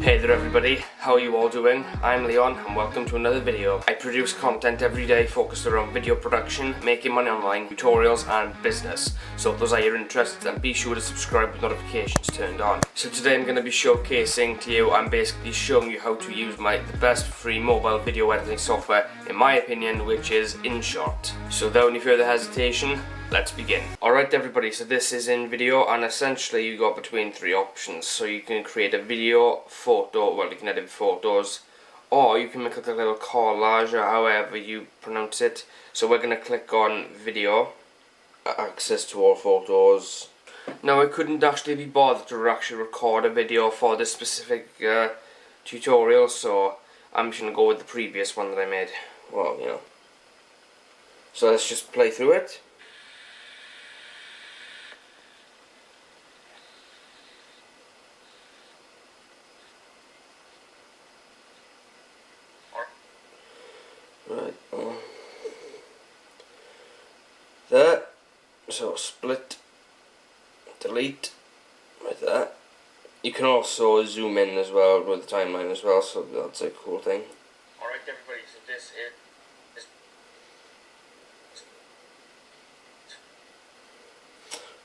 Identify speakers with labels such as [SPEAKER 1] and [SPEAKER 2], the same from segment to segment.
[SPEAKER 1] Hey there everybody, how are you all doing? I'm Leon and welcome to another video. I produce content every day focused around video production, making money online, tutorials and business. So if those are your interests, then be sure to subscribe with notifications turned on. So today I'm going to be showcasing to you, I'm basically showing you how to use the best free mobile video editing software in my opinion, which is InShot. So without any further hesitation, let's begin. Alright everybody, so this is in video and essentially you got between three options. So you can create a video, photo, well you can edit photos, or you can make like a little collage or however you pronounce it. So we're going to click on video, access to all photos. Now I couldn't actually be bothered to actually record a video for this specific tutorial, so I'm just going to go with the previous one that I made. Well, you know. So let's just play through it. Right, there, so split, delete, right there. You can also zoom in as well with the timeline as well, so that's a cool thing. Alright everybody, so this is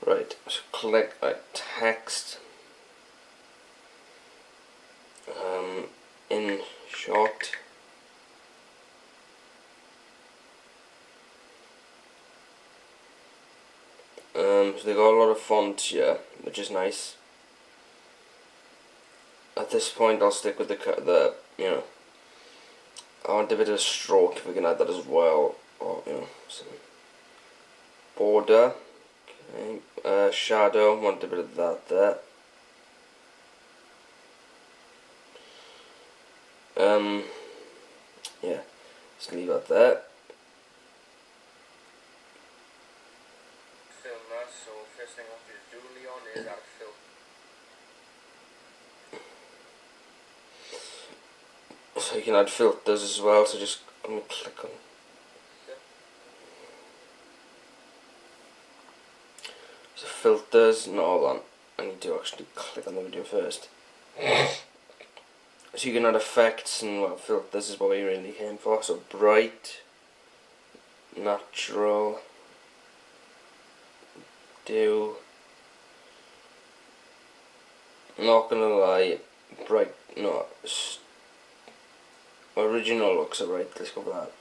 [SPEAKER 1] right, so click text, InShot. So they got a lot of fonts here, which is nice. At this point, I'll stick with the you know, I want a bit of a stroke if we can add that as well, or you know, some border. Okay, shadow. Want a bit of that there. Yeah, just leave that there. So first thing I want you to do, Leon, is add a filter. So you can add filters as well, so just click on so filters, not all on. I need to actually click on the video first. So you can add effects and well, filters is what we really came for. So bright, natural, not gonna lie, bright, no, original looks alright, let's go for that.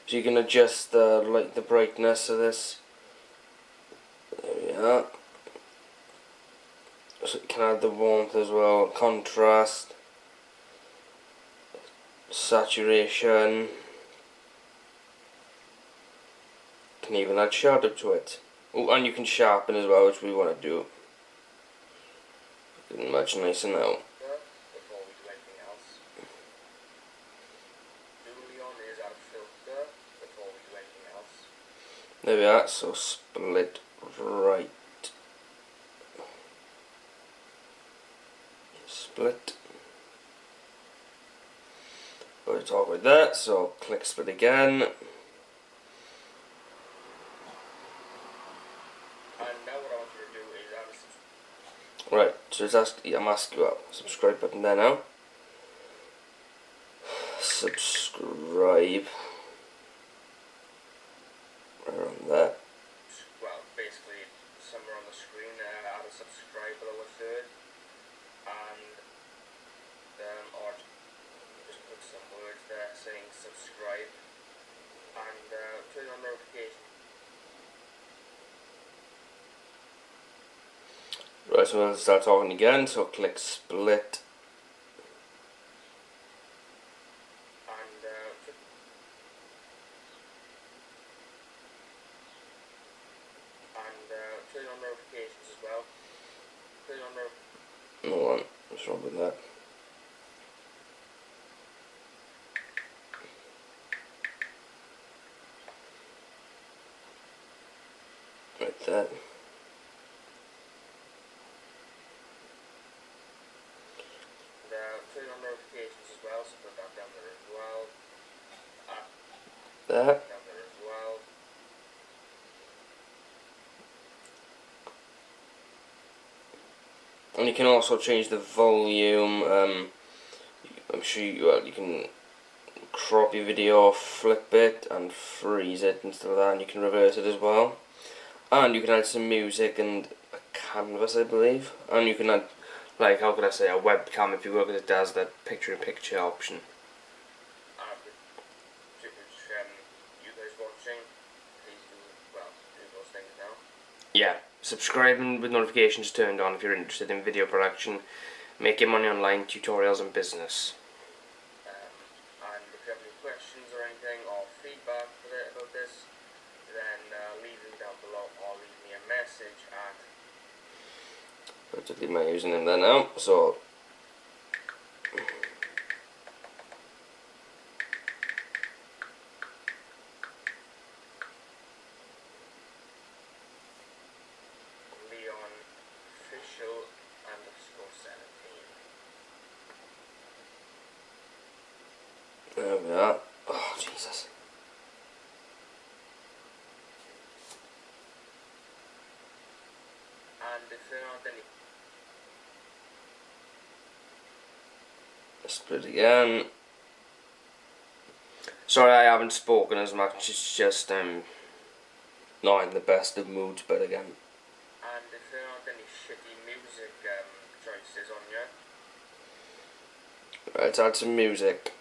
[SPEAKER 1] So you can adjust the brightness of this, there we are. So you can add the warmth as well, contrast, saturation, you can even add shadow to it. Oh, and you can sharpen as well, which we want to do. Looking much nicer now. Before we do anything else, Leon is add filter before we do anything else. There we are. So split right, split. We'll talk with that. So click split again. Right, so I'm asking you about subscribe button there now. Subscribe. Right around there. Well, basically, somewhere on the screen, add a subscribe below a third, and or just put some words there saying subscribe, and turn on notifications. Right, so we'll start talking again, so click split. And turn on notifications as well. Hold on, what's wrong with that? Right there. Turn on notifications as well, so put that down there as well. There. Down there as well. And you can also change the volume, I'm sure you can crop your video, flip it and freeze it and stuff like that, and you can reverse it as well. And you can add some music and a canvas, I believe. And you can add, like, how could I say, a webcam if you will, because it does that picture-in-picture option. You guys watching, please do those things now. Yeah, subscribing with notifications turned on if you're interested in video production, making money online, tutorials and business. And if you have any questions or anything or feedback about this, then leave them down below or leave me a message at... I'll just leave my username there now, so... There we are. Oh, Jesus. And if there aren't any... Split again. Sorry I haven't spoken as much, it's just not in the best of moods, but again. And if there aren't any shitty music choices on here. Right, let's add some music.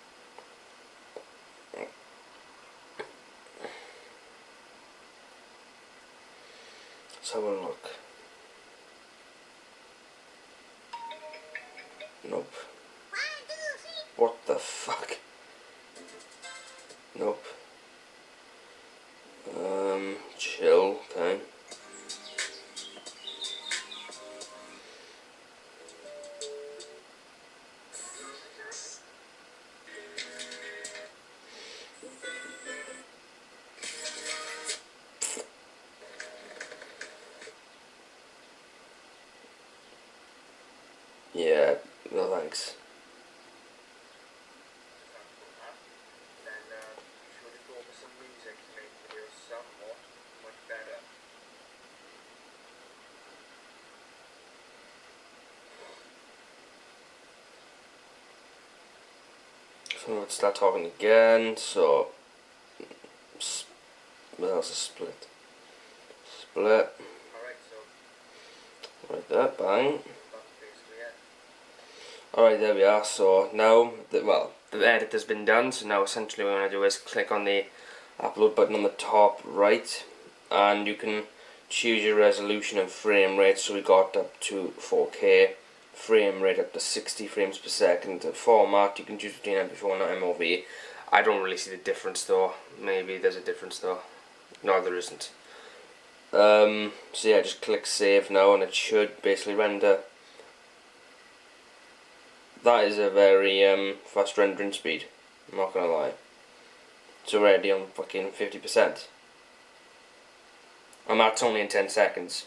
[SPEAKER 1] Let's have a look. Nope. What the fuck? Nope. Chill, okay. Yeah, no thanks. So let's start talking again. So, what else is split? Split. Right there, bang. Alright, there we are. So now, the edit has been done. So now essentially what I'm going to do is click on the upload button on the top right, and you can choose your resolution and frame rate. So we got up to 4K, frame rate up to 60 frames per second. Format you can choose between MP4 and MOV. I don't really see the difference though. Maybe there's a difference though. No, there isn't. So yeah, just click save now, and it should basically render. That is a very fast rendering speed, I'm not gonna lie. It's already on fucking 50%. And that's only in 10 seconds.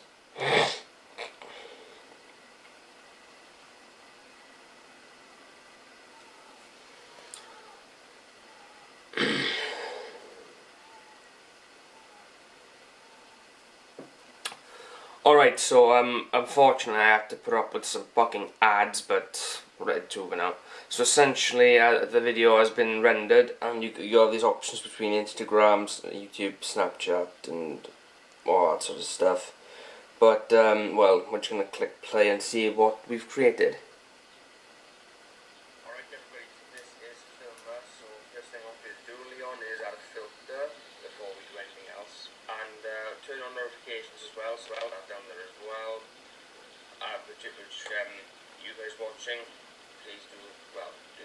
[SPEAKER 1] Alright, so unfortunately I had to put up with some fucking ads, but we're ready to now. So essentially the video has been rendered, and you have these options between Instagram, YouTube, Snapchat and all that sort of stuff. But well, we're just going to click play and see what we've created. Alright everybody, this is Filmer, so first thing I want you to do, Leon, is add a filter before we do anything else. And turn on notifications as well, so I'll have down there as well. Which you guys watching, please do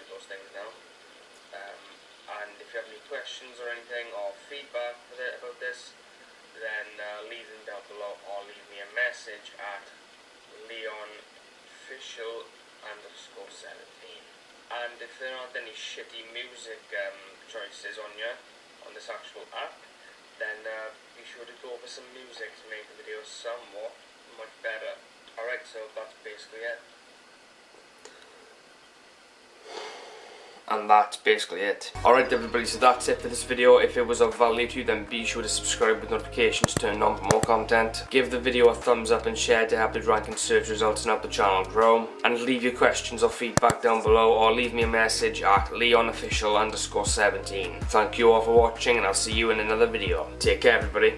[SPEAKER 1] those things now. And if you have any questions or anything or feedback about this, then leave them down below or leave me a message at leonofficial_17. And if there aren't any shitty music choices on this actual app, then be sure to go for some music to make the video somewhat much better. Alright, so that's basically it. And that's basically it. Alright everybody, so that's it for this video. If it was of value to you, then be sure to subscribe with notifications turned on for more content. Give the video a thumbs up and share to help the rank and search results and help the channel grow. And leave your questions or feedback down below, or leave me a message at leonofficial_17. Thank you all for watching, and I'll see you in another video. Take care everybody.